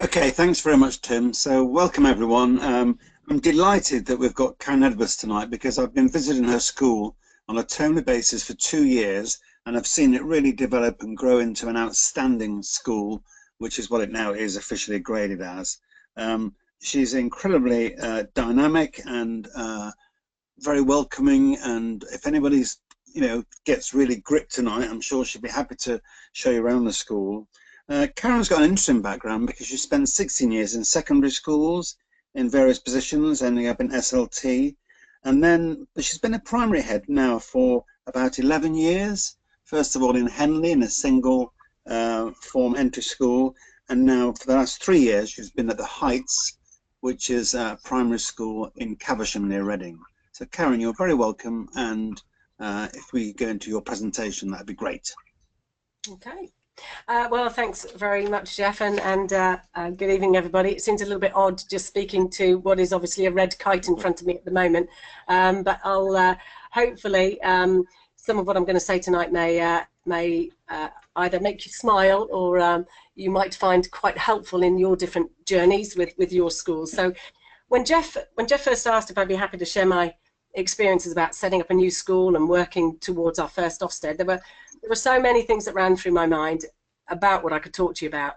Okay, thanks very much, Tim. So welcome everyone. I'm delighted that we've got Karen Edwards tonight because I've been visiting her school on a termly basis for 2 years and I've seen it really develop and grow into an outstanding school, which is what it now is officially graded as. She's incredibly dynamic and very welcoming, and if anybody's gets really gripped tonight, I'm sure she'd be happy to show you around the school. Karen's got an interesting background because she spent 16 years in secondary schools in various positions, ending up in SLT, but she's been a primary head now for about 11 years. First of all in Henley in a single form entry school, and now for the last 3 years she's been at the Heights, which is a primary school in Caversham near Reading. So Karen, you're very welcome, and if we go into your presentation, that'd be great. Okay. Well, thanks very much, Jeff, and good evening, everybody. It seems a little bit odd just speaking to what is obviously a red kite in front of me at the moment, but I'll hopefully some of what I'm going to say tonight may either make you smile or you might find quite helpful in your different journeys with your schools. So when Jeff first asked if I'd be happy to share my experiences about setting up a new school and working towards our first Ofsted, there were so many things that ran through my mind about what I could talk to you about.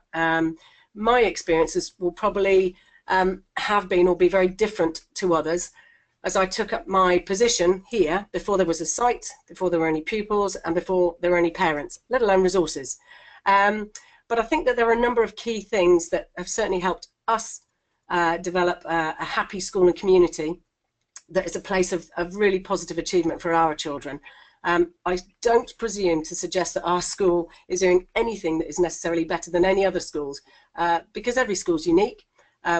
My experiences will probably have been or be very different to others, as I took up my position here before there was a site, before there were any pupils, and before there were any parents, let alone resources. But I think that there are a number of key things that have certainly helped us develop a happy school and community that is a place of really positive achievement for our children. I don't presume to suggest that our school is doing anything that is necessarily better than any other schools, because every school is unique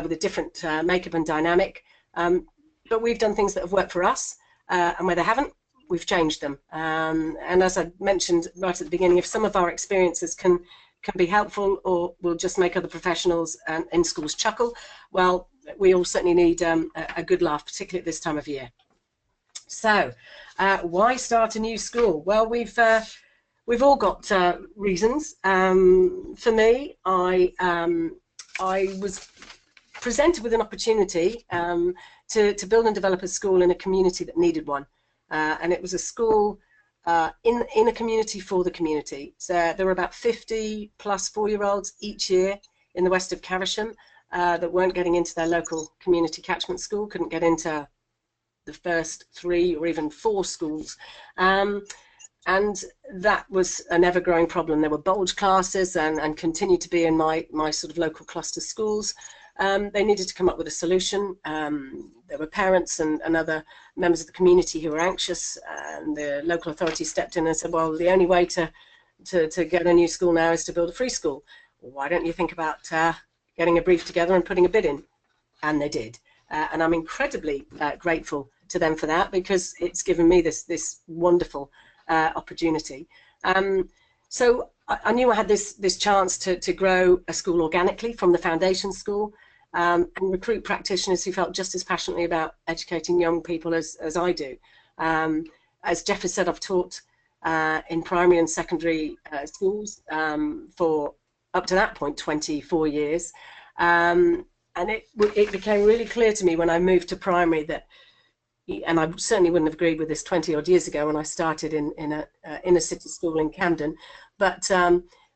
with a different makeup and dynamic. But we've done things that have worked for us, and where they haven't, we've changed them. And as I mentioned right at the beginning, if some of our experiences can be helpful or will just make other professionals in schools chuckle, well, we all certainly need a good laugh, particularly at this time of year. So, why start a new school? Well, we've all got reasons. For me, I was presented with an opportunity to build and develop a school in a community that needed one, and it was a school in a community for the community. So there were about 50 plus 4-year-olds each year in the west of Caversham that weren't getting into their local community catchment school, couldn't get into the first 3 or even 4 schools, and that was an ever-growing problem. There were bulge classes and continued to be in my sort of local cluster schools. They needed to come up with a solution. There were parents and other members of the community who were anxious, and the local authority stepped in and said, well, the only way to get a new school now is to build a free school. Why don't you think about getting a brief together and putting a bid in? And they did. And I'm incredibly grateful to them for that, because it's given me this wonderful opportunity. So I knew I had this chance to grow a school organically from the foundation school, and recruit practitioners who felt just as passionately about educating young people as I do. As Jeff has said, I've taught in primary and secondary schools for up to that point 24 years. And it became really clear to me when I moved to primary that, and I certainly wouldn't have agreed with this 20 odd years ago when I started in a inner city school in Camden, but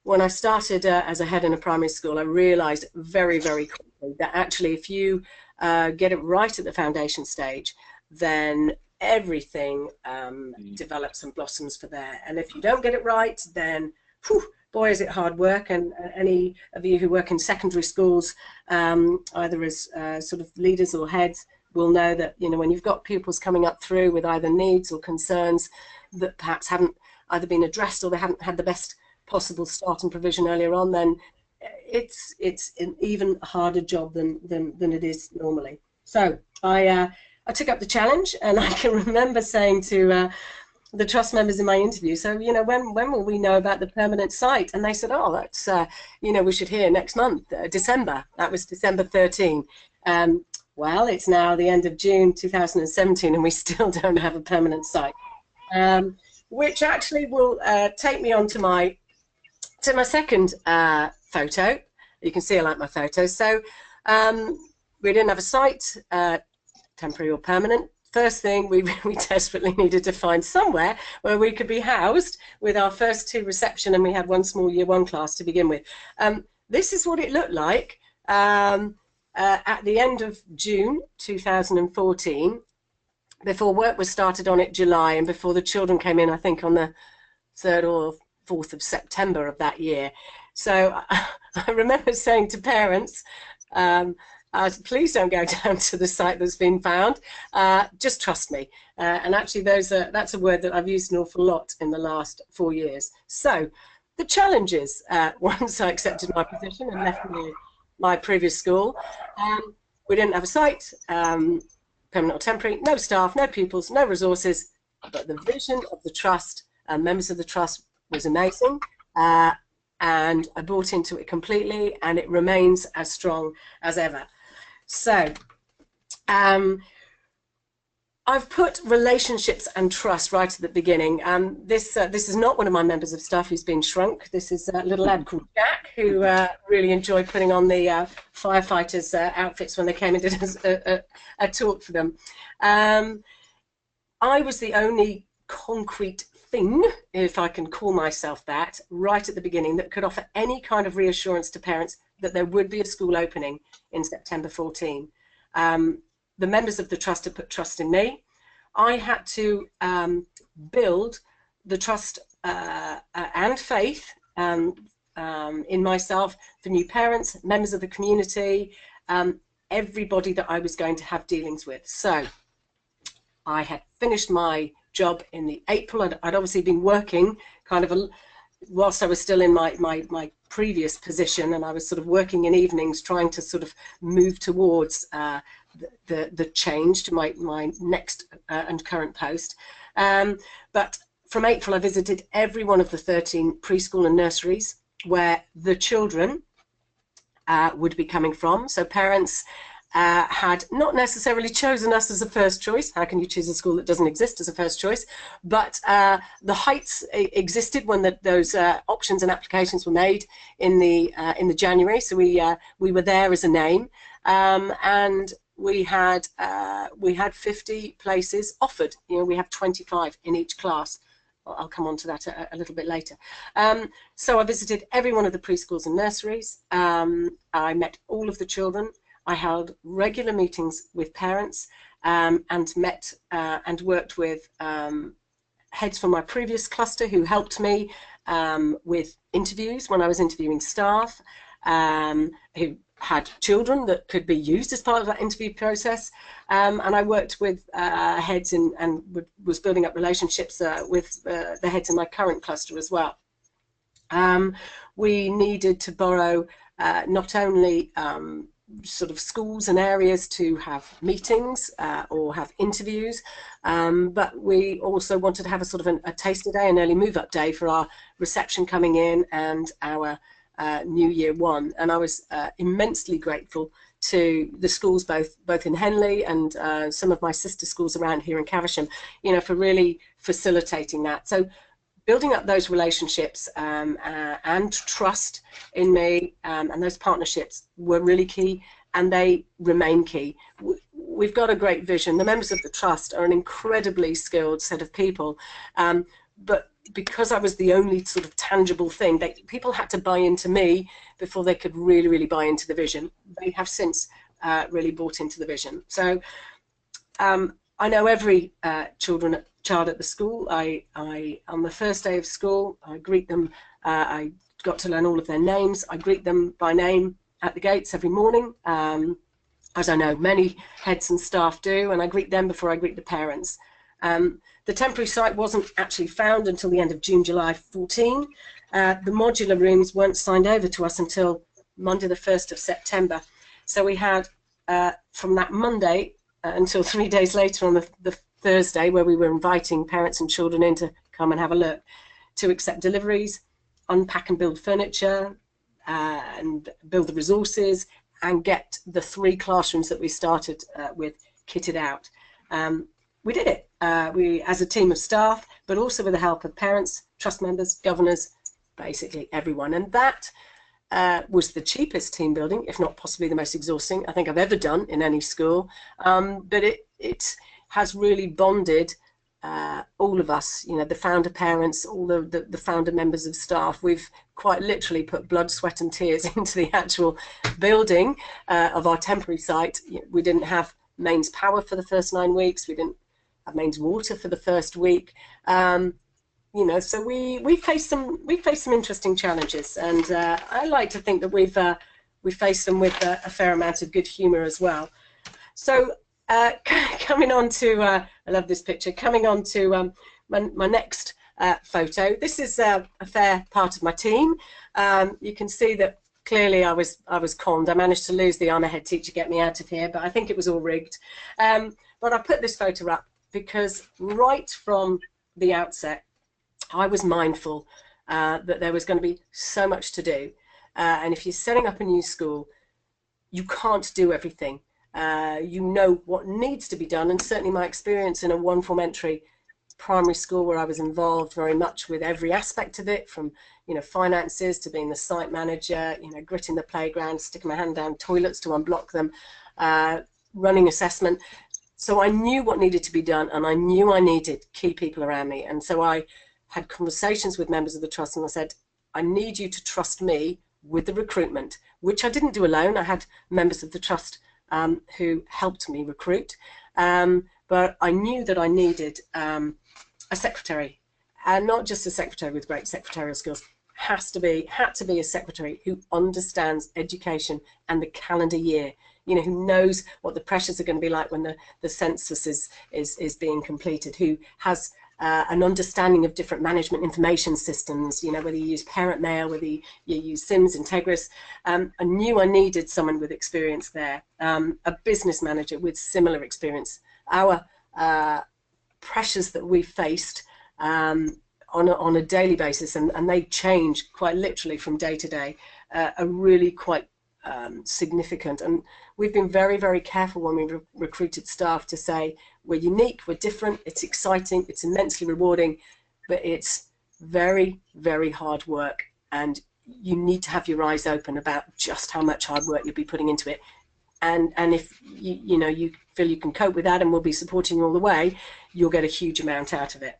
when I started as a head in a primary school, I realized very, very quickly that actually if you get it right at the foundation stage, then everything develops and blossoms for there. And if you don't get it right, then whew, boy, is it hard work. And any of you who work in secondary schools, either as sort of leaders or heads, will know that, you know, when you've got pupils coming up through with either needs or concerns that perhaps haven't either been addressed or they haven't had the best possible start and provision earlier on, then it's an even harder job than it is normally. So I took up the challenge, and I can remember saying to the trust members in my interview, so, you know, when will we know about the permanent site? And they said, oh, that's, you know, we should hear next month, December. That was December 13. Well, it's now the end of June 2017, and we still don't have a permanent site, which actually will take me on to my second photo. You can see I like my photos. So we didn't have a site, temporary or permanent. First thing, we desperately needed to find somewhere where we could be housed with our first 2 reception, and we had 1 small year 1 class to begin with. This is what it looked like at the end of June 2014, before work was started on it July, and before the children came in, I think on the 3rd or 4th of September of that year. So I remember saying to parents, please don't go down to the site that's been found, just trust me. And actually that's a word that I've used an awful lot in the last 4 years. So the challenges, once I accepted my position and left my previous school, we didn't have a site, permanent or temporary, no staff, no pupils, no resources, but the vision of the trust and members of the trust was amazing, and I bought into it completely, and it remains as strong as ever. So I've put relationships and trust right at the beginning. This is not one of my members of staff who's been shrunk. This is a little lad called Jack, who really enjoyed putting on the firefighters' outfits when they came and did a talk for them. I was the only concrete thing, if I can call myself that, right at the beginning that could offer any kind of reassurance to parents that there would be a school opening in September 14. The members of the trust had put trust in me. I had to build the trust and faith in myself for new parents, members of the community, everybody that I was going to have dealings with. So I had finished my job in the April. I'd obviously been working kind of whilst I was still in my previous position, and I was sort of working in evenings trying to sort of move towards the change to my next and current post. But from April I visited every one of the 13 preschool and nurseries where the children would be coming from. So parents had not necessarily chosen us as a first choice. How can you choose a school that doesn't exist as a first choice? But the heights existed when those options and applications were made in the January. So we were there as a name, and we had 50 places offered. You know, we have 25 in each class. I'll come on to that a little bit later. So I visited every one of the preschools and nurseries. I met all of the children. I held regular meetings with parents, and met and worked with heads from my previous cluster who helped me with interviews when I was interviewing staff, who had children that could be used as part of that interview process, and I worked with heads and was building up relationships with the heads in my current cluster as well. We needed to borrow not only sort of schools and areas to have meetings or have interviews, but we also wanted to have a sort of a taster day, an early move-up day for our reception coming in and our New Year 1. And I was immensely grateful to the schools both in Henley and some of my sister schools around here in Caversham, you know, for really facilitating that. So building up those relationships and trust in me, and those partnerships were really key, and they remain key. We've got a great vision. The members of the trust are an incredibly skilled set of people, but because I was the only sort of tangible thing, people had to buy into me before they could really buy into the vision. They have since really bought into the vision. So I know every child at the school. On the first day of school, I greet them. I got to learn all of their names. I greet them by name at the gates every morning, as I know many heads and staff do, and I greet them before I greet the parents. The temporary site wasn't actually found until the end of June, July 14. The modular rooms weren't signed over to us until Monday the 1st of September. So we had from that Monday until 3 days later on the Thursday, where we were inviting parents and children in to come and have a look, to accept deliveries, unpack and build furniture, and build the resources, and get the 3 classrooms that we started with kitted out. We did it, we as a team of staff, but also with the help of parents, trust members, governors, basically everyone. And that was the cheapest team building, if not possibly the most exhausting I think I've ever done in any school. But it has really bonded all of us, you know, the founder parents, all the founder members of staff. We've quite literally put blood, sweat and tears into the actual building of our temporary site. We didn't have mains power for the first 9 weeks. We didn't have mains water for the first week. You know, so we faced some interesting challenges, and I like to think that we faced them with a fair amount of good humour as well. So coming on to I love this picture. Coming on to my next photo. This is a fair part of my team. You can see that clearly I was conned. I managed to lose the I'm a head teacher, get me out of here, but I think it was all rigged. But I put this photo up because right from the outset, I was mindful that there was going to be so much to do. And if you're setting up a new school, you can't do everything. You know what needs to be done, and certainly my experience in a one-form entry primary school where I was involved very much with every aspect of it, from, you know, finances to being the site manager, you know, gritting the playground, sticking my hand down toilets to unblock them, running assessment. So I knew what needed to be done, and I knew I needed key people around me. And so I had conversations with members of the trust, and I said, I need you to trust me with the recruitment, which I didn't do alone. I had members of the trust who helped me recruit, but I knew that I needed a secretary, and not just a secretary with great secretarial skills. Had to be a secretary who understands education and the calendar year, you know, who knows what the pressures are going to be like when the census is being completed, who has an understanding of different management information systems, you know, whether you use parent mail, whether you use Sims, Integris. I knew I needed someone with experience there, a business manager with similar experience. Our pressures that we faced on a daily basis, and they change quite literally from day to day, are really quite significant. And we've been very, very careful when we recruited staff to say, we're unique, we're different, it's exciting, it's immensely rewarding, but it's very, very hard work, and you need to have your eyes open about just how much hard work you'll be putting into it. And if you know, you feel you can cope with that and we'll be supporting you all the way, you'll get a huge amount out of it.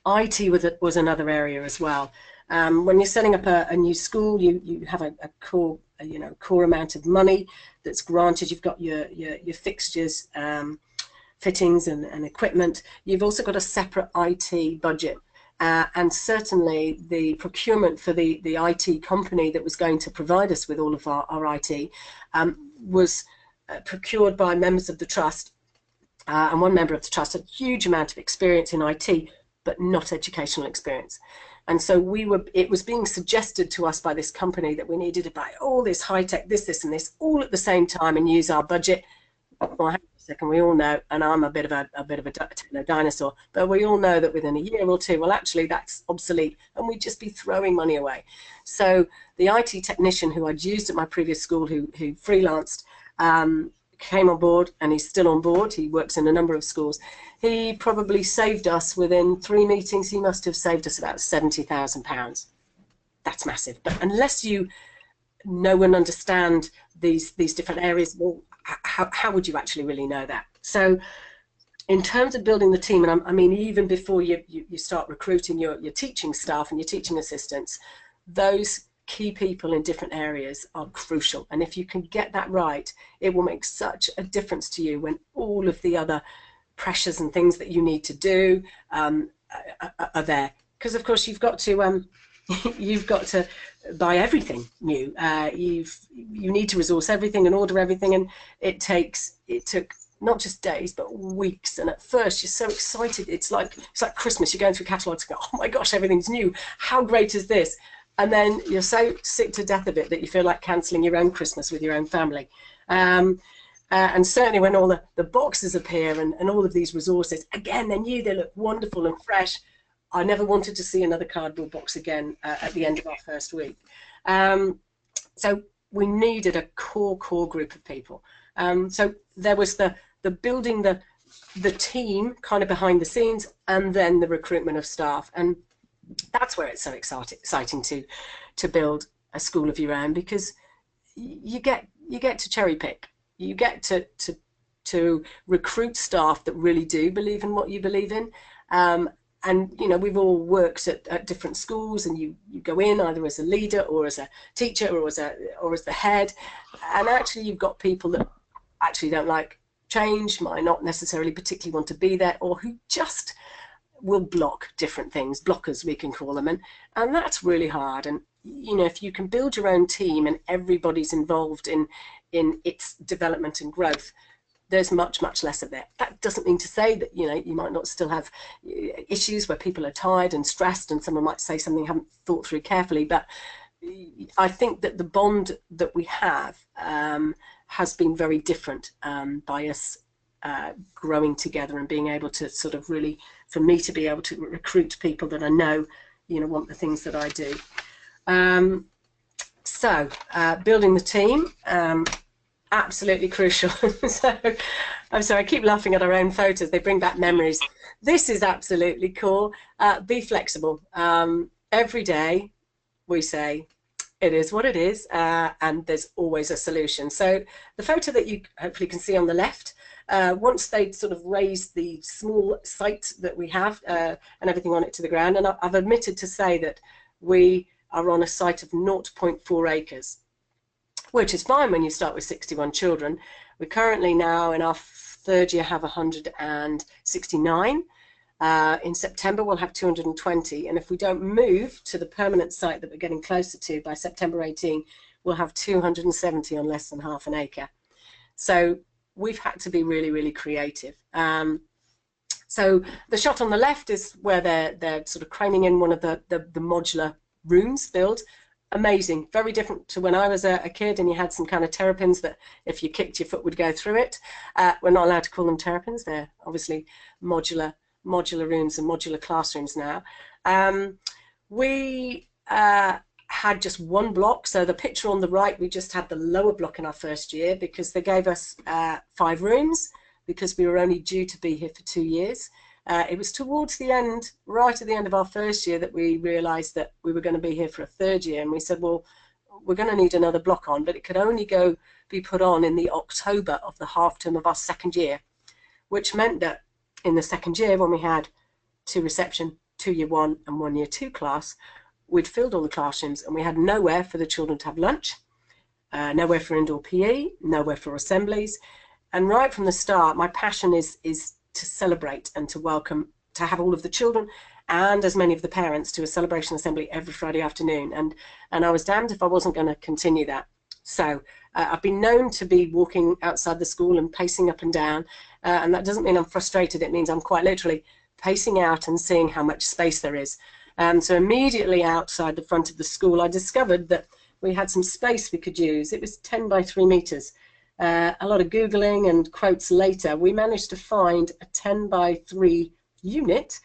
IT was another area as well. When you're setting up a new school, you have a core, you know, core amount of money that's granted. You've got your fixtures, fittings and equipment. You've also got a separate IT budget, and certainly the procurement for the IT company that was going to provide us with all of our IT was procured by members of the trust, and one member of the trust had a huge amount of experience in IT, but not educational experience. And so it was being suggested to us by this company that we needed to buy all this high-tech, this and this, all at the same time, and use our budget. Well, hang on a second, we all know, and I'm a bit of a dinosaur, but we all know that within a year or two, well, actually that's obsolete, and we'd just be throwing money away. So the IT technician who I'd used at my previous school, who freelanced, came on board, and he's still on board. He works in a number of schools. He probably saved us, within 3 meetings, he must have saved us about £70,000. That's massive. But unless you know and understand these different areas, well, how would you actually really know that? So in terms of building the team, and I mean, even before you start recruiting your teaching staff and your teaching assistants, those key people in different areas are crucial. And if you can get that right, it will make such a difference to you when all of the other pressures and things that you need to do are there. Because of course you've got to buy everything new. You need to resource everything and order everything, and it took not just days but weeks. And at first you're so excited, it's like Christmas. You're going through catalogues and go, oh my gosh, everything's new, how great is this? And then you're so sick to death of it that you feel like cancelling your own Christmas with your own family. And certainly when all the boxes appear and all of these resources, again, they're new, they look wonderful and fresh. I never wanted to see another cardboard box again at the end of our first week. So we needed a core group of people. So there was the building the team kind of behind the scenes, and then the recruitment of staff. And that's where it's so exciting to, to build a school of your own, because you get to cherry pick. You get to recruit staff that really do believe in what you believe in. And you know, we've all worked at different schools, and you go in either as a leader or as a teacher or as the head, and actually you've got people that actually don't like change, might not necessarily particularly want to be there, or who just will block different things, blockers we can call them, and that's really hard. And you know, if you can build your own team and everybody's involved in its development and growth, there's much less of it. That doesn't mean to say that, you know, you might not still have issues where people are tired and stressed and someone might say something you haven't thought through carefully, but I think that the bond that we have has been very different by us growing together and being able to sort of really, for me to be able to recruit people that I know, you know, want the things that I do. So building the team, absolutely crucial. So I'm sorry, I keep laughing at our own photos. They bring back memories. This is absolutely cool. Be flexible. Every day we say it is what it is, and there's always a solution. So the photo that you hopefully can see on the left, once they sort of raised the small site that we have and everything on it to the ground, and I've admitted to say that we are on a site of 0.4 acres, which is fine when you start with 61 children. We currently now in our third year have 169. In September we'll have 220, and if we don't move to the permanent site that we're getting closer to by September 18, we'll have 270 on less than half an acre. So we've had to be really creative. So the shot on the left is where they're sort of craning in one of the modular rooms built. Amazing, very different to when I was a kid and you had some kind of terrapins that if you kicked your foot would go through it. We're not allowed to call them terrapins, they're obviously modular rooms and modular classrooms now. We had just one block, so the picture on the right, we just had the lower block in our first year because they gave us 5 rooms because we were only due to be here for 2 years. It was towards the end, right at the end of our first year, that we realised that we were going to be here for a third year, and we said, well, we're going to need another block on, but it could only be put on in the October of the half term of our second year, which meant that in the second year, when we had 2 reception, 2 year 1 and 1 year 2 class, we'd filled all the classrooms and we had nowhere for the children to have lunch, nowhere for indoor PE, nowhere for assemblies. And right from the start, my passion is to celebrate and to welcome, to have all of the children and as many of the parents to a celebration assembly every Friday afternoon. And I was damned if I wasn't going to continue that. So I've been known to be walking outside the school and pacing up and down, and that doesn't mean I'm frustrated. It means I'm quite literally pacing out and seeing how much space there is. So immediately outside the front of the school, I discovered that we had some space we could use. It was 10 by 3 meters. A lot of Googling and quotes later, we managed to find a 10 by 3 unit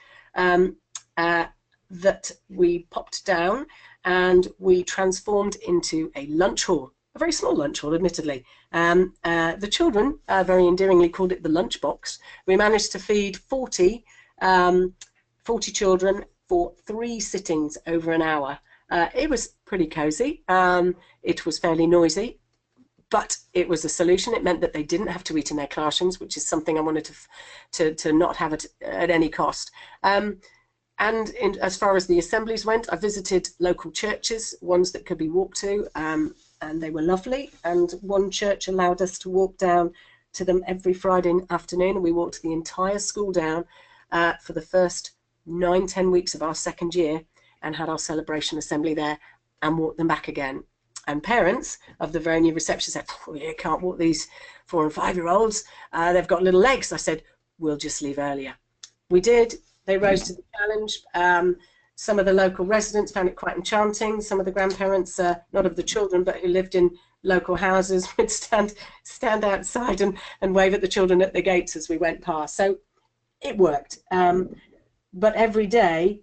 that we popped down and we transformed into a lunch hall, a very small lunch hall, admittedly. The children very endearingly called it the lunch box. We managed to feed 40 children for 3 sittings over an hour. It was pretty cozy. It was fairly noisy, but it was a solution. It meant that they didn't have to eat in their classrooms, which is something I wanted to not have at any cost. As far as the assemblies went, I visited local churches, ones that could be walked to, and they were lovely. And one church allowed us to walk down to them every Friday afternoon, and we walked the entire school down for the first 9-10 weeks of our second year and had our celebration assembly there and walked them back again. And parents of the very new reception said, oh, you can't walk these 4- and 5-year-olds. They've got little legs. I said, we'll just leave earlier. We did. They rose to the challenge. Some of the local residents found it quite enchanting. Some of the grandparents, not of the children, but who lived in local houses, would stand outside and wave at the children at the gates as we went past. So it worked. But every day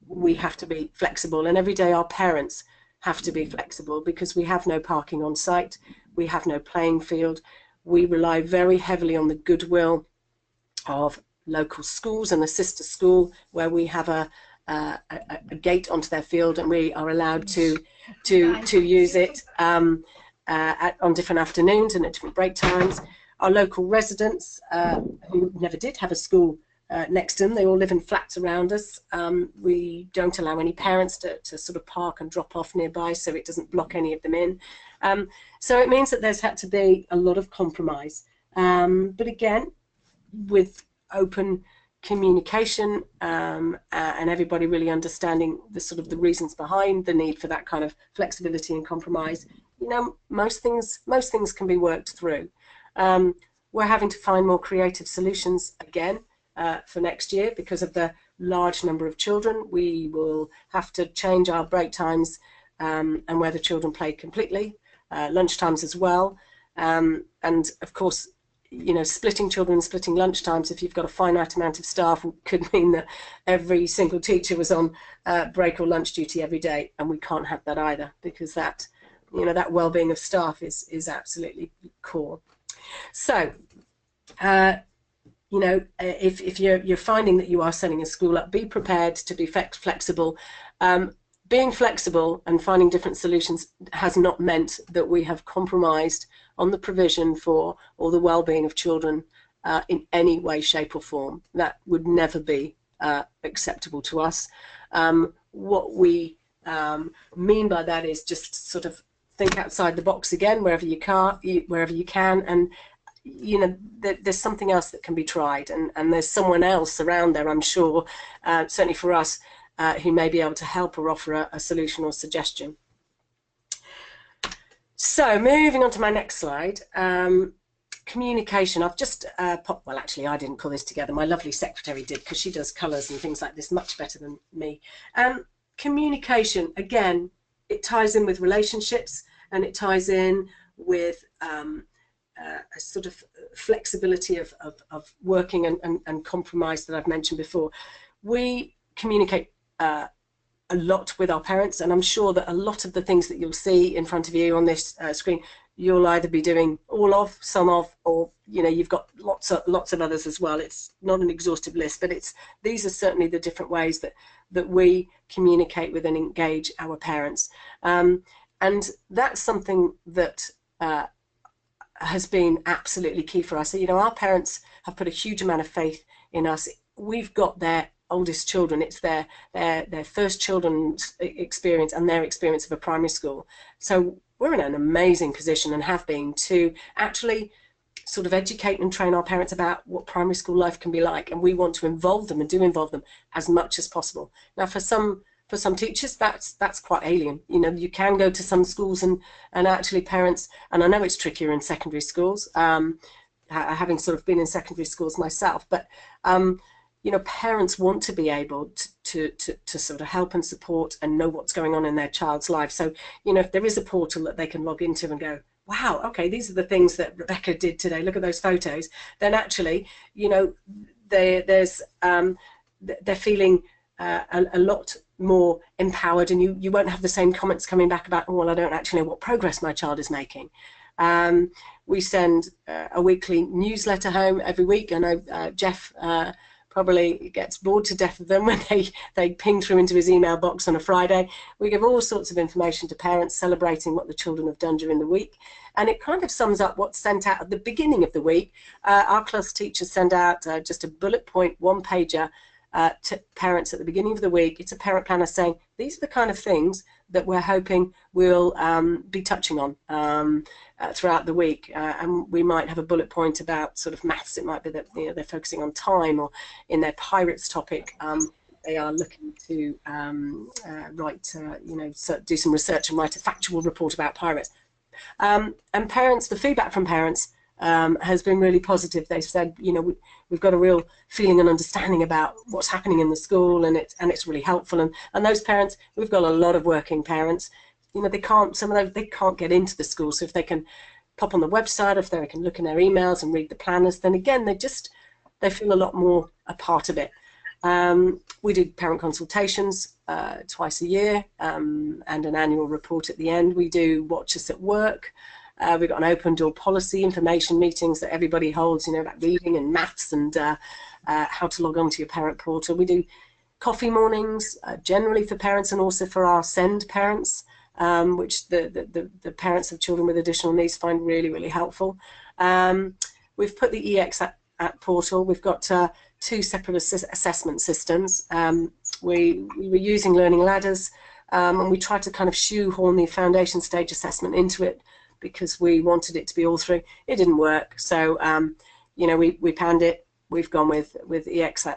we have to be flexible, and every day our parents have to be flexible because we have no parking on site, we have no playing field. We rely very heavily on the goodwill of local schools and the sister school, where we have a a gate onto their field, and we are allowed to use it on different afternoons and at different break times. Our local residents who never did have a school next to them, they all live in flats around us. We don't allow any parents to sort of park and drop off nearby, so it doesn't block any of them in. So it means that there's had to be a lot of compromise. But again, with open communication and everybody really understanding the reasons behind the need for that kind of flexibility and compromise, you know, most things can be worked through. We're having to find more creative solutions again for next year because of the large number of children. We will have to change our break times and where the children play completely, lunch times as well, and of course, you know, splitting children, splitting lunch times, if you've got a finite amount of staff, could mean that every single teacher was on break or lunch duty every day, and we can't have that either, because that, you know, that well-being of staff is absolutely core. So, you know, if you're finding that you are setting a school up, be prepared to be flexible. Being flexible and finding different solutions has not meant that we have compromised on the provision for or the well-being of children in any way, shape or form. That would never be acceptable to us. What we mean by that is just sort of think outside the box again, wherever you can, and you know, there's something else that can be tried, and there's someone else around there, I'm sure, certainly for us, who may be able to help or offer a solution or suggestion. So moving on to my next slide, communication. I've just well, actually I didn't pull this together, my lovely secretary did, because she does colours and things like this much better than me. Communication, again, it ties in with relationships, and it ties in with a sort of flexibility of working and compromise that I've mentioned before. We communicate a lot with our parents, and I'm sure that a lot of the things that you'll see in front of you on this screen, you'll either be doing all of, some of, or you know, you've got lots of others as well. It's not an exhaustive list, but these are certainly the different ways that we communicate with and engage our parents, and that's something that has been absolutely key for us. So, you know, our parents have put a huge amount of faith in us. We've got their oldest children. It's their first children's experience and their experience of a primary school. So we're in an amazing position, and have been, to actually sort of educate and train our parents about what primary school life can be like, and we want to involve them and do involve them as much as possible. Now, for some teachers, that's quite alien. You know, you can go to some schools and actually parents, and I know it's trickier in secondary schools, having sort of been in secondary schools myself, but you know, parents want to be able to sort of help and support and know what's going on in their child's life. So, you know, if there is a portal that they can log into and go, wow, okay, these are the things that Rebecca did today, look at those photos, then actually, you know, they're feeling a lot more empowered, and you won't have the same comments coming back about, oh, well, I don't actually know what progress my child is making. We send a weekly newsletter home every week. I know Jeff probably gets bored to death of them when they ping through into his email box on a Friday. We give all sorts of information to parents celebrating what the children have done during the week, and it kind of sums up what's sent out at the beginning of the week. Our class teachers send out just a bullet point one-pager to parents at the beginning of the week. It's a parent planner saying these are the kind of things that we're hoping we'll be touching on throughout the week, and we might have a bullet point about sort of maths. It might be that, you know, they're focusing on time, or in their pirates topic they are looking to write, you know, do some research and write a factual report about pirates. And parents, the feedback from parents has been really positive. They've said, you know, we've got a real feeling and understanding about what's happening in the school, and it's really helpful. And those parents, we've got a lot of working parents, you know, some of them they can't get into the school, so if they can pop on the website, if they can look in their emails and read the planners, then again they feel a lot more a part of it. We do parent consultations twice a year, and an annual report at the end. We do Watch Us at Work. We've got an open door policy information meetings that everybody holds, you know, about reading and maths and how to log on to your parent portal. We do coffee mornings, generally for parents and also for our SEND parents, which the parents of children with additional needs find really, really helpful. We've put the EX at portal. We've got 2 separate assessment systems. We were using learning ladders, and we tried to kind of shoehorn the foundation stage assessment into it because we wanted it to be all through. It didn't work, so you know, we panned it. We've gone with EX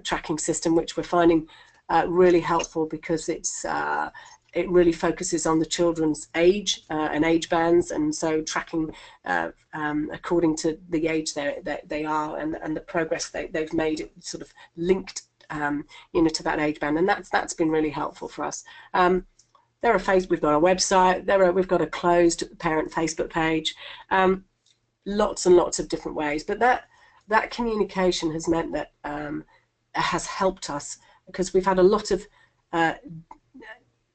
tracking system, which we're finding really helpful because it really focuses on the children's age and age bands, and so tracking according to the age they are and the progress they've made, it sort of linked you know, to that age band, and that's been really helpful for us. We've got a website. We've got a closed parent Facebook page. Lots and lots of different ways, but that communication has meant that has helped us, because we've had a lot of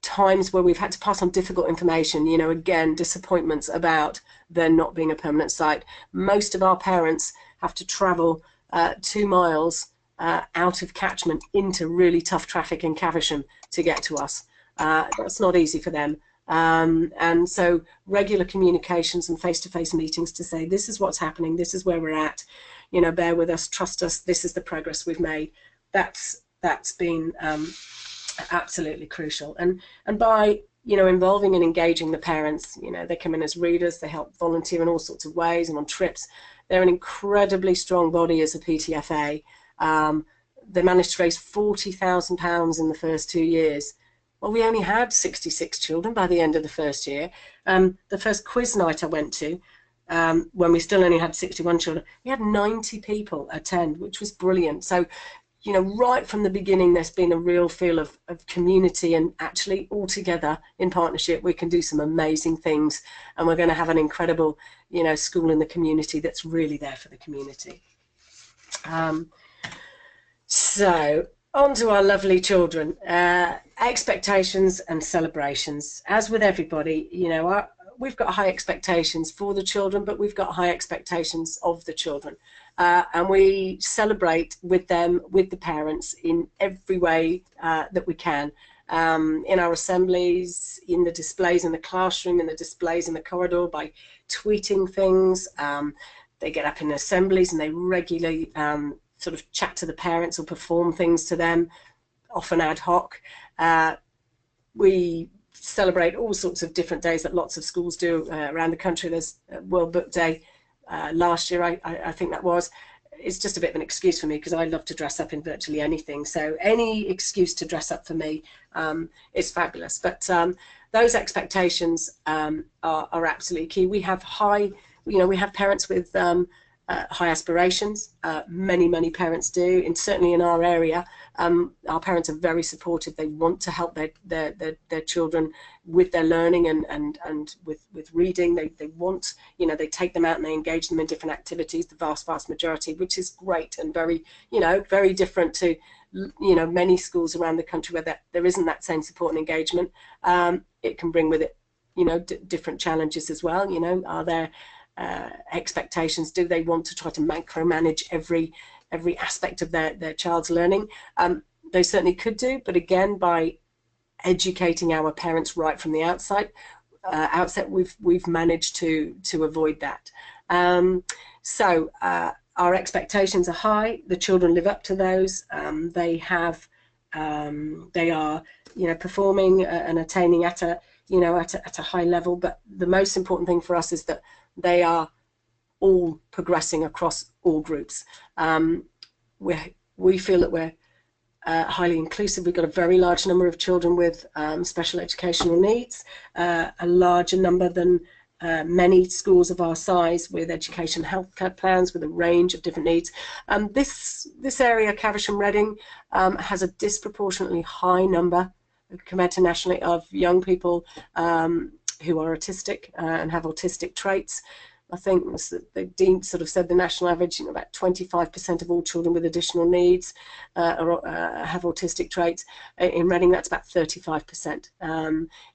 times where we've had to pass on difficult information, you know, again, disappointments about there not being a permanent site. Most of our parents have to travel 2 miles out of catchment into really tough traffic in Caversham to get to us. That's not easy for them. And so regular communications and face-to-face meetings to say, this is what's happening, this is where we're at, you know, bear with us, trust us, this is the progress we've made. That's been absolutely crucial. And by, you know, involving and engaging the parents, you know, they come in as readers, they help volunteer in all sorts of ways and on trips. They're an incredibly strong body as a PTFA. They managed to raise £40,000 in the first 2 years. Well, we only had 66 children by the end of the first year. The first quiz night I went to, when we still only had 61 children, we had 90 people attend, which was brilliant. So, you know, right from the beginning, there's been a real feel of community, and actually all together in partnership, we can do some amazing things, and we're going to have an incredible, you know, school in the community that's really there for the community. So on to our lovely children. Expectations and celebrations. As with everybody, you know, we've got high expectations for the children, but we've got high expectations of the children. And we celebrate with them, with the parents, in every way that we can. In our assemblies, in the displays in the classroom, in the displays in the corridor, by tweeting things. They get up in assemblies and they regularly sort of chat to the parents or perform things to them, often ad hoc. We celebrate all sorts of different days that lots of schools do around the country. There's World Book Day last year, I think that was. It's just a bit of an excuse for me because I love to dress up in virtually anything. So any excuse to dress up for me is fabulous. But those expectations are absolutely key. We have we have parents with high aspirations. Many parents do, and certainly in our area, our parents are very supportive. They want to help their children with their learning and with reading. They want, you know, they take them out and they engage them in different activities, the vast majority, which is great and very, you know, very different to, you know, many schools around the country where there isn't that same support and engagement. It can bring with it, you know, different challenges as well. You know, are there expectations? Do they want to try to micromanage every aspect of their child's learning? They certainly could do, but again, by educating our parents right from the outset, we've managed to avoid that. So our expectations are high. The children live up to those. They are, you know, performing and attaining at a high level. But the most important thing for us is that they are all progressing across all groups. We feel that we're highly inclusive. We've got a very large number of children with special educational needs, a larger number than many schools of our size, with education health plans with a range of different needs. This area, Caversham Reading, has a disproportionately high number compared to nationally of young people who are autistic and have autistic traits. I think the Dean sort of said the national average, you know, about 25% of all children with additional needs have autistic traits. In Reading, that's about 35%.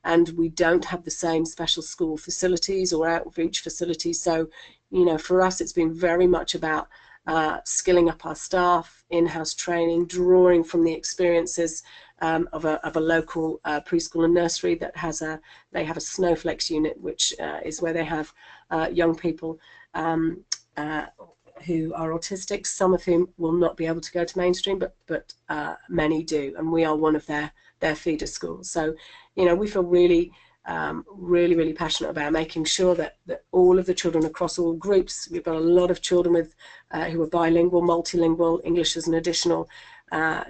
And we don't have the same special school facilities or outreach facilities. So, you know, for us, it's been very much about skilling up our staff, in-house training, drawing from the experiences of a local preschool and nursery that has they have a snowflakes unit, which is where they have young people who are autistic, some of whom will not be able to go to mainstream, but many do, and we are one of their feeder schools. So, you know, we feel really really passionate about making sure that all of the children across all groups, we've got a lot of children with who are bilingual, multilingual, English as an additional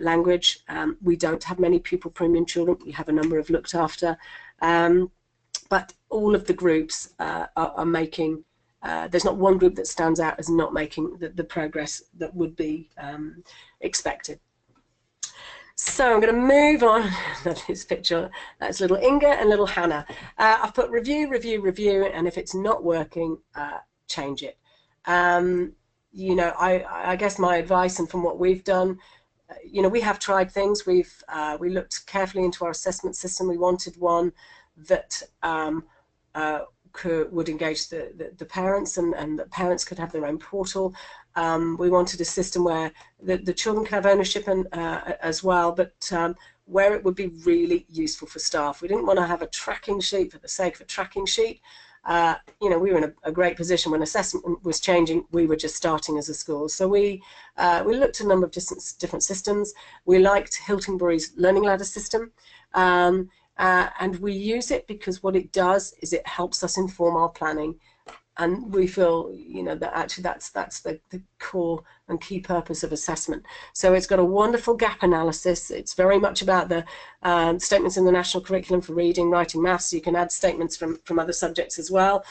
language. We don't have many pupil premium children. We have a number of looked after, but all of the groups are making, there's not one group that stands out as not making the progress that would be expected. So I'm going to move on. This picture, that's little Inga and little Hannah. I've put review, and if it's not working, change it. You know, I guess my advice, and from what we've done, you know, we have tried things. We looked carefully into our assessment system. We wanted one that would engage the parents, and that parents could have their own portal. We wanted a system where the children could have ownership and as well, but where it would be really useful for staff. We didn't want to have a tracking sheet for the sake of a tracking sheet. You know, we were in a great position when assessment was changing. We were just starting as a school, so we looked at a number of different systems. We liked Hiltonbury's Learning Ladder system. And we use it because what it does is it helps us inform our planning, and we feel, you know, that actually that's the core and key purpose of assessment. So it's got a wonderful gap analysis. It's very much about the statements in the national curriculum for reading, writing, maths. You can add statements from other subjects as well,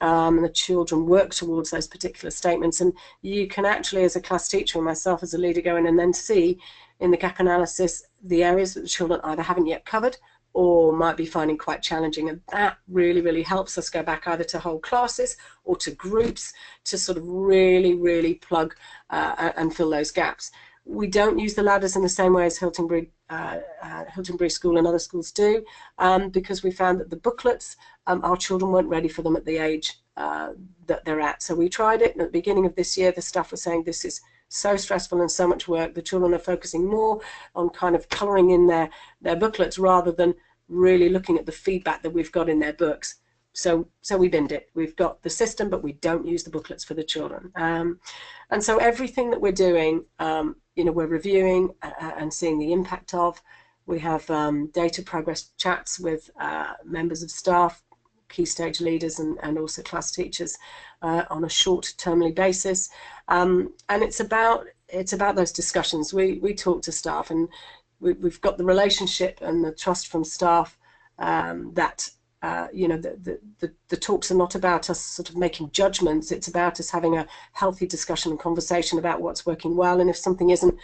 and the children work towards those particular statements. And you can actually, as a class teacher and myself as a leader, go in and then see in the gap analysis the areas that the children either haven't yet covered or might be finding quite challenging, and that really helps us go back either to whole classes or to groups to sort of really plug and fill those gaps. We don't use the ladders in the same way as Hiltonbury School and other schools do, because we found that the booklets, our children weren't ready for them at the age that they're at. So we tried it, and at the beginning of this year the staff were saying this is so stressful and so much work. The children are focusing more on kind of colouring in their booklets rather than really looking at the feedback that we've got in their books. So we binned it. We've got the system, but we don't use the booklets for the children. And so everything that we're doing, you know, we're reviewing and seeing the impact of. We have data progress chats with members of staff, key stage leaders, and also class teachers on a short-termly basis, and it's about those discussions. We talk to staff, and we've got the relationship and the trust from staff that you know, the talks are not about us sort of making judgments. It's about us having a healthy discussion and conversation about what's working well, and if something isn't,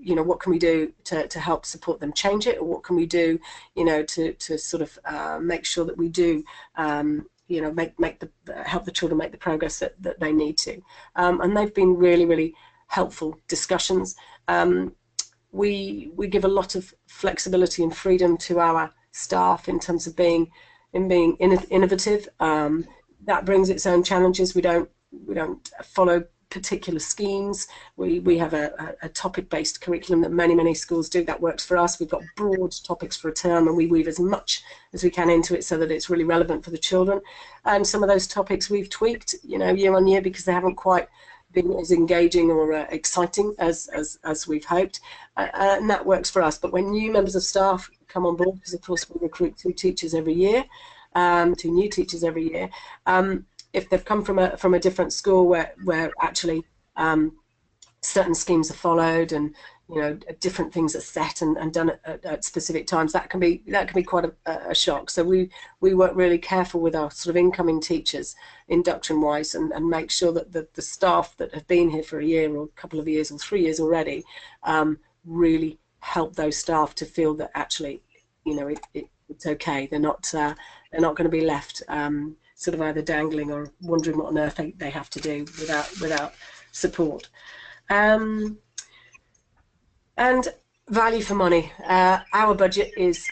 you know, what can we do to help support them change it, or what can we do, you know, to sort of make sure that we do, you know, help the children make the progress that they need to. And they've been really helpful discussions. We give a lot of flexibility and freedom to our staff in terms of being innovative. That brings its own challenges. We don't follow particular schemes. We have a topic-based curriculum that many schools do. That works for us. We've got broad topics for a term, and we weave as much as we can into it so that it's really relevant for the children. And some of those topics we've tweaked, you know, year on year, because they haven't quite been as engaging or exciting as we've hoped, and that works for us. But when new members of staff come on board, because of course we recruit two teachers every year, two new teachers every year, if they've come from a different school where actually certain schemes are followed, and you know, different things are set and done at specific times, that can be quite a shock. So we work really careful with our sort of incoming teachers induction wise, and make sure that the staff that have been here for a year or a couple of years or 3 years already really help those staff to feel that actually, you know, it's okay. They're not going to be left sort of either dangling or wondering what on earth they have to do without support. And value for money. Our budget is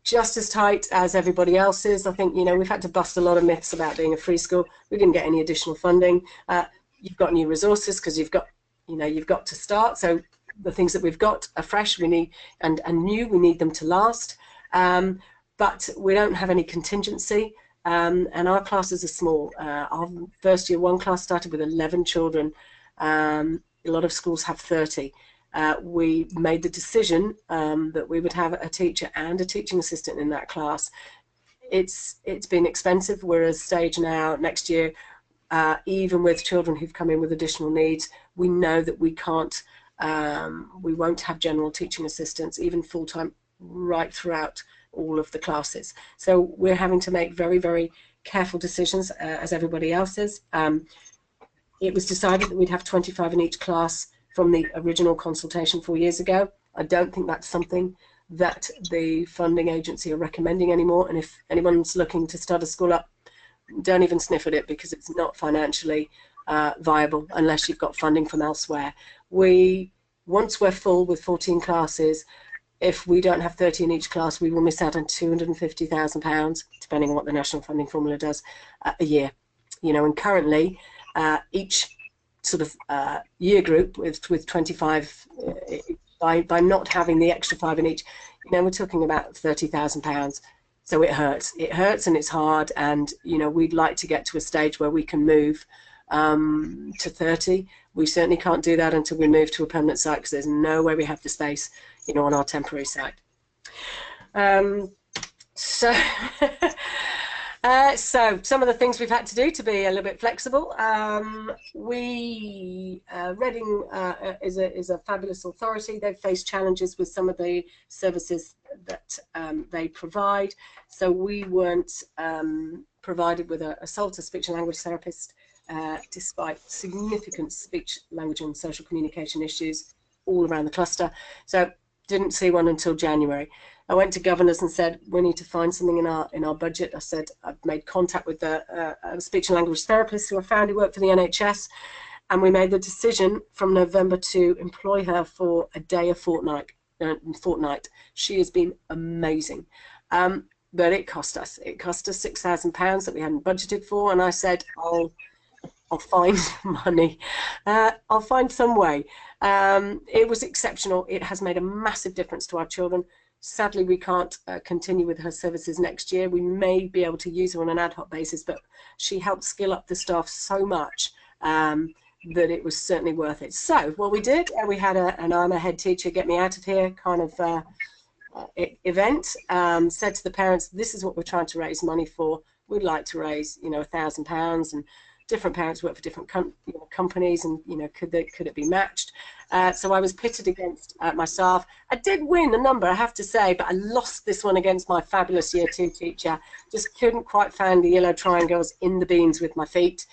just as tight as everybody else's. I think, you know, we've had to bust a lot of myths about being a free school. We didn't get any additional funding. you've got new resources because you've got to start. So the things that we've got are fresh, we need and new, we need them to last. But we don't have any contingency, and our classes are small. Our first year one class started with 11 children. A lot of schools have 30. We made the decision that we would have a teacher and a teaching assistant in that class. It's been expensive. We're at a stage now next year, even with children who've come in with additional needs, we know that we can't, we won't have general teaching assistants, even full-time, right throughout all of the classes. So we're having to make very, very careful decisions, as everybody else is. It was decided that we'd have 25 in each class from the original consultation 4 years ago. I don't think that's something that the funding agency are recommending anymore, and if anyone's looking to start a school up, don't even sniff at it, because it's not financially viable unless you've got funding from elsewhere. Once we're full with 14 classes, if we don't have 30 in each class, we will miss out on £250,000, depending on what the national funding formula does, a year. And currently each sort of year group with 25, by not having the extra 5 in each, we're talking about £30,000. So it hurts and it's hard, and we'd like to get to a stage where we can move to 30. We certainly can't do that until we move to a permanent site, because there's no way we have the space on our temporary site. So some of the things we've had to do to be a little bit flexible. Reading is a fabulous authority. They've faced challenges with some of the services that they provide. So we weren't provided with a SALTA speech and language therapist, despite significant speech, language and social communication issues all around the cluster. So didn't see one until January. I went to governors and said, we need to find something in our budget. I said, I've made contact with a speech and language therapist who I found who worked for the NHS, and we made the decision from November to employ her for a day a fortnight. She has been amazing. But it cost us. It cost us £6,000 that we hadn't budgeted for, and I said, I'll find money. I'll find some way. It was exceptional. It has made a massive difference to our children. Sadly, we can't continue with her services next year. We may be able to use her on an ad hoc basis, but she helped skill up the staff so much that it was certainly worth it. So what we did, we had an I'm a head teacher, get me out of here kind of event. Said to the parents, this is what we're trying to raise money for. We'd like to raise £1,000, and different parents work for different companies, and could it be matched? So I was pitted against my staff. I did win a number, I have to say, but I lost this one against my fabulous Year 2 teacher. Just couldn't quite find the yellow triangles in the beans with my feet.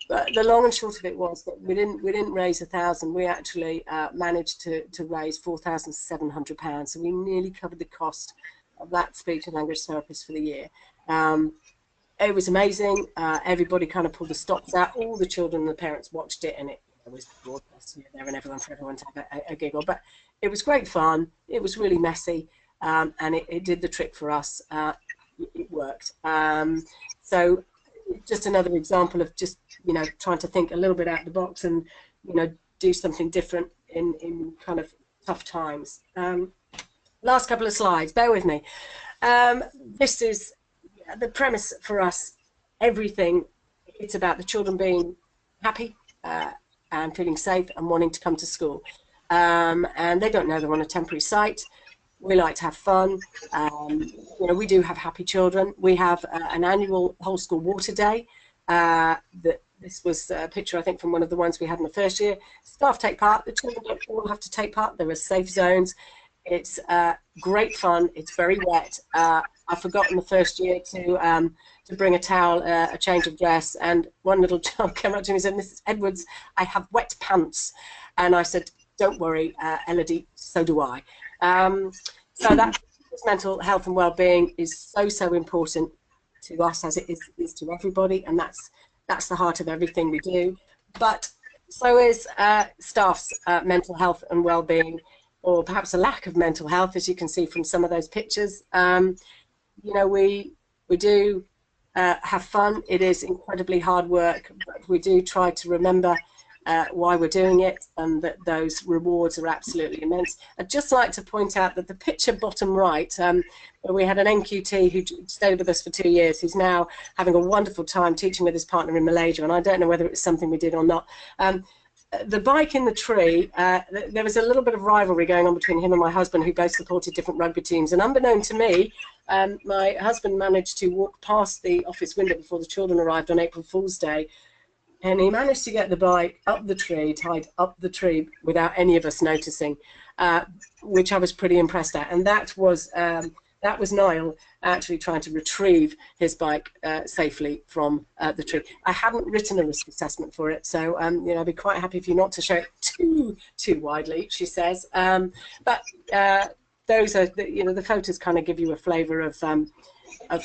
But the long and short of it was that we didn't raise 1,000. We actually managed to raise £4,700. So we nearly covered the cost of that speech and language therapist for the year. It was amazing. Everybody kind of pulled the stops out. All the children and the parents watched it, and it was broadcast there and for everyone to have a giggle. But it was great fun. It was really messy, and it did the trick for us. It worked. So just another example of just trying to think a little bit out of the box and do something different in kind of tough times. Last couple of slides. Bear with me. This is the premise for us. Everything, it's about the children being happy and feeling safe and wanting to come to school, and they don't know they're on a temporary site. We like to have fun. We do have happy children. We have an annual whole school water day. This was a picture, I think, from one of the ones we had in the first year. Staff take part. The children don't all have to take part. There are safe zones. It's great fun. It's very wet. I forgot in the first year to bring a towel, a change of dress, and one little child came up to me and said, Mrs. Edwards, I have wet pants. And I said, don't worry, Elodie, so do I. So that mental health and well-being is so important to us, as it is to everybody, and that's the heart of everything we do. But so is staff's mental health and well-being, or perhaps a lack of mental health, as you can see from some of those pictures. We do have fun. It is incredibly hard work, but we do try to remember why we're doing it, and that those rewards are absolutely immense. I'd just like to point out that the picture bottom right, where we had an NQT who stayed with us for 2 years, who's now having a wonderful time teaching with his partner in Malaysia, and I don't know whether it's something we did or not. The bike in the tree, there was a little bit of rivalry going on between him and my husband, who both supported different rugby teams, and unbeknown to me, my husband managed to walk past the office window before the children arrived on April Fool's Day, and he managed to get the bike up the tree, tied up the tree without any of us noticing, which I was pretty impressed at. And that was Niall actually trying to retrieve his bike safely from the tree. I hadn't written a risk assessment for it, so you know, I'd be quite happy for you not to show it too widely, she says. But those are, you know, the photos kind of give you a flavour of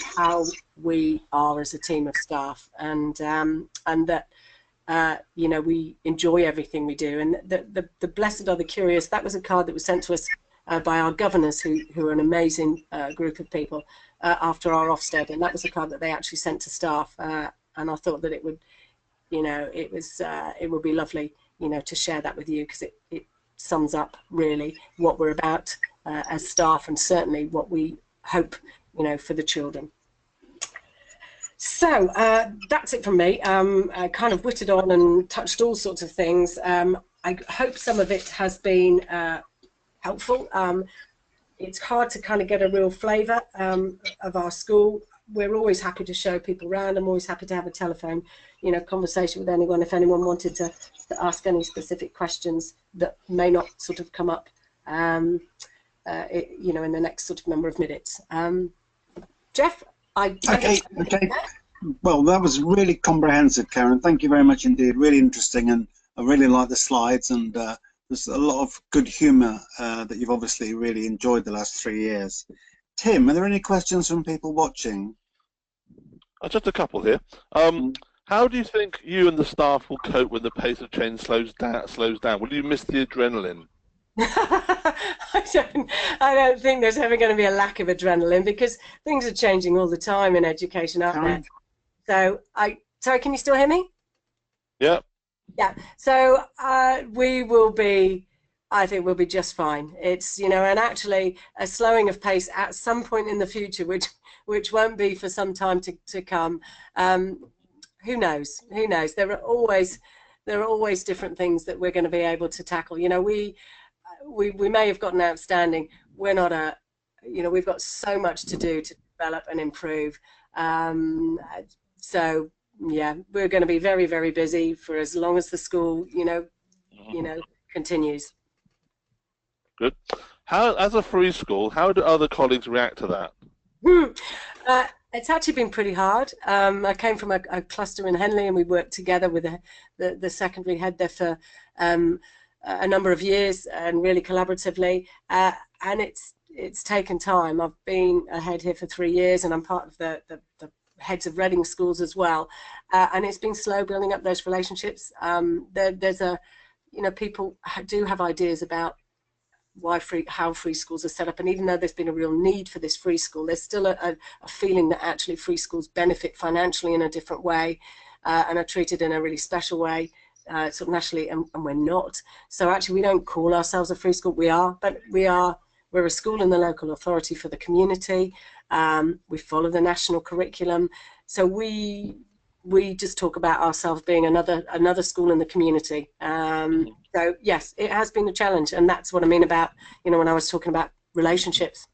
how we are as a team of staff, and that. You know, we enjoy everything we do, and the blessed are the curious. That was a card that was sent to us by our governors, who are an amazing group of people, after our Ofsted, and that was a card that they actually sent to staff. And I thought that it would, you know, it would be lovely, you know, to share that with you, because it sums up really what we're about as staff, and certainly what we hope, you know, for the children. So that's it from me. I kind of whittled on and touched all sorts of things. I hope some of it has been helpful. It's hard to kind of get a real flavour of our school. We're always happy to show people around. I'm always happy to have a telephone, you know, conversation with anyone if anyone wanted to ask any specific questions that may not sort of come up, you know, in the next sort of number of minutes. Jeff? Okay. Well, that was really comprehensive, Karen. Thank you very much indeed. Really interesting, and I really like the slides, and there's a lot of good humour that you've obviously really enjoyed the last 3 years. Tim, are there any questions from people watching? Just a couple here. How do you think you and the staff will cope when the pace of change slows down? Will you miss the adrenaline? I don't think there's ever going to be a lack of adrenaline, because things are changing all the time in education, aren't they? So sorry, can you still hear me? Yeah. Yeah. So we will be, I think we'll be just fine. It's, you know, and actually a slowing of pace at some point in the future, which won't be for some time to come. Who knows? Who knows? There are always different things that we're going to be able to tackle. You know, we may have gotten outstanding. We're not a, you know, we've got so much to do to develop and improve. So yeah, we're going to be very, very busy for as long as the school, you know, continues. Good. How, as a free school, how do other colleagues react to that? It's actually been pretty hard. I came from a cluster in Henley, and we worked together with the secondary head there for a number of years, and really collaboratively. And it's taken time. I've been a head here for 3 years, and I'm part of the heads of Reading schools as well. And it's been slow building up those relationships. There's a, you know, people do have ideas about how free schools are set up, and even though there's been a real need for this free school, there's still a feeling that actually free schools benefit financially in a different way, and are treated in a really special way, sort of nationally, and we're not. So actually we don't call ourselves a free school. We're a school in the local authority for the community. We follow the national curriculum, so we just talk about ourselves being another school in the community. So yes, it has been a challenge, and that's what I mean about, you know, when I was talking about relationships.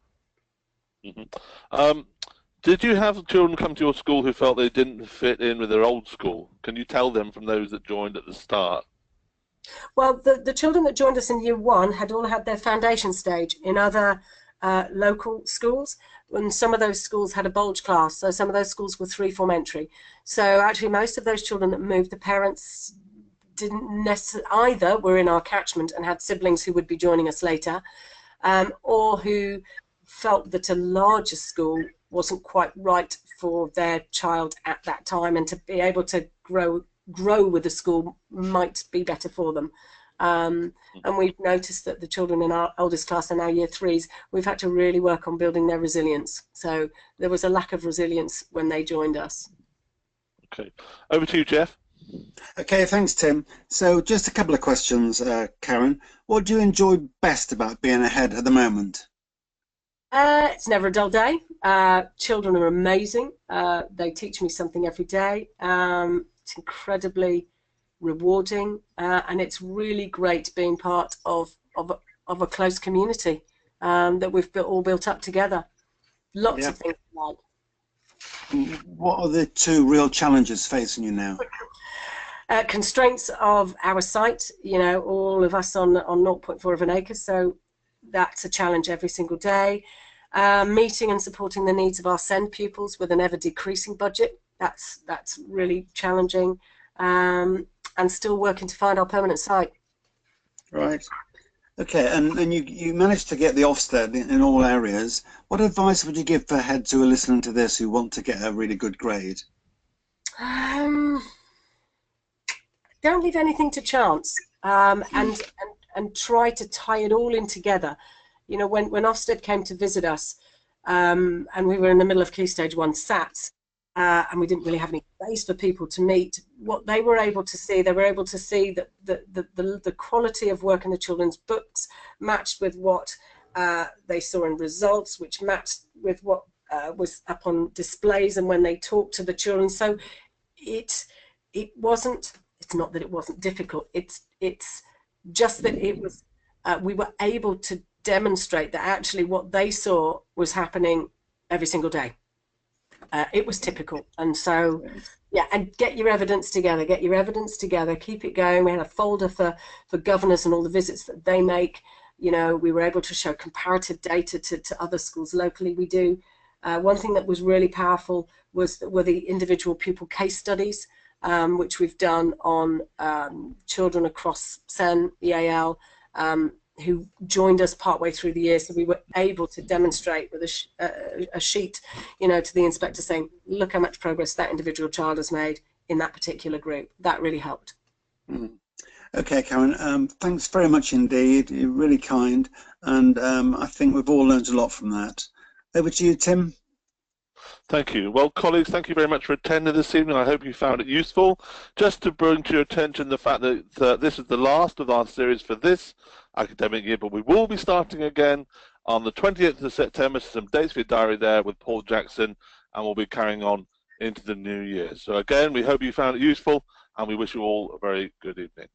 Did you have children come to your school who felt they didn't fit in with their old school? Can you tell them from those that joined at the start? Well, the children that joined us in year 1 had all had their foundation stage in other local schools, and some of those schools had a bulge class, so some of those schools were 3-form entry. So actually most of those children that moved, the parents didn't necessarily, either were in our catchment and had siblings who would be joining us later, or who felt that a larger school wasn't quite right for their child at that time, and to be able to grow with the school might be better for them. And we've noticed that the children in our oldest class are now year threes. We've had to really work on building their resilience. So there was a lack of resilience when they joined us. Okay, over to you, Jeff. Okay, thanks, Tim. So just a couple of questions, Karen. What do you enjoy best about being a head at the moment? It's never a dull day. Children are amazing. They teach me something every day. It's incredibly rewarding, and it's really great being part of a close community that we've all built up together. Lots of things to like. What are the two real challenges facing you now? Constraints of our site, you know, all of us on 0.4 of an acre, so that's a challenge every single day. Meeting and supporting the needs of our SEND pupils with an ever-decreasing budget, that's really challenging, and still working to find our permanent site. Right. Okay, and you managed to get the Ofsted in all areas. What advice would you give for heads who are listening to this who want to get a really good grade? Don't leave anything to chance, and try to tie it all in together. You know, when Ofsted came to visit us, and we were in the middle of Key Stage 1 SATs, and we didn't really have any space for people to meet, what they were able to see, that the quality of work in the children's books matched with what they saw in results, which matched with what was up on displays and when they talked to the children. So it wasn't, it's not that it wasn't difficult, it's just that it was, we were able to demonstrate that actually what they saw was happening every single day. It was typical. And so, yeah, and get your evidence together, keep it going. We had a folder for governors and all the visits that they make. You know, we were able to show comparative data to other schools locally. We do. One thing that was really powerful were the individual pupil case studies, which we've done on children across SEN, EAL, who joined us partway through the year. So we were able to demonstrate with a sheet, you know, to the inspector saying, look how much progress that individual child has made in that particular group. That really helped. Okay, Karen, thanks very much indeed. You're really kind, and I think we've all learned a lot from that. Over to you, Tim. Thank you. Well, colleagues, thank you very much for attending this evening. I hope you found it useful. Just to bring to your attention the fact that this is the last of our series for this academic year, but we will be starting again on the 28th of September. So some dates for your diary there with Paul Jackson, and we'll be carrying on into the new year. So again, we hope you found it useful, and we wish you all a very good evening.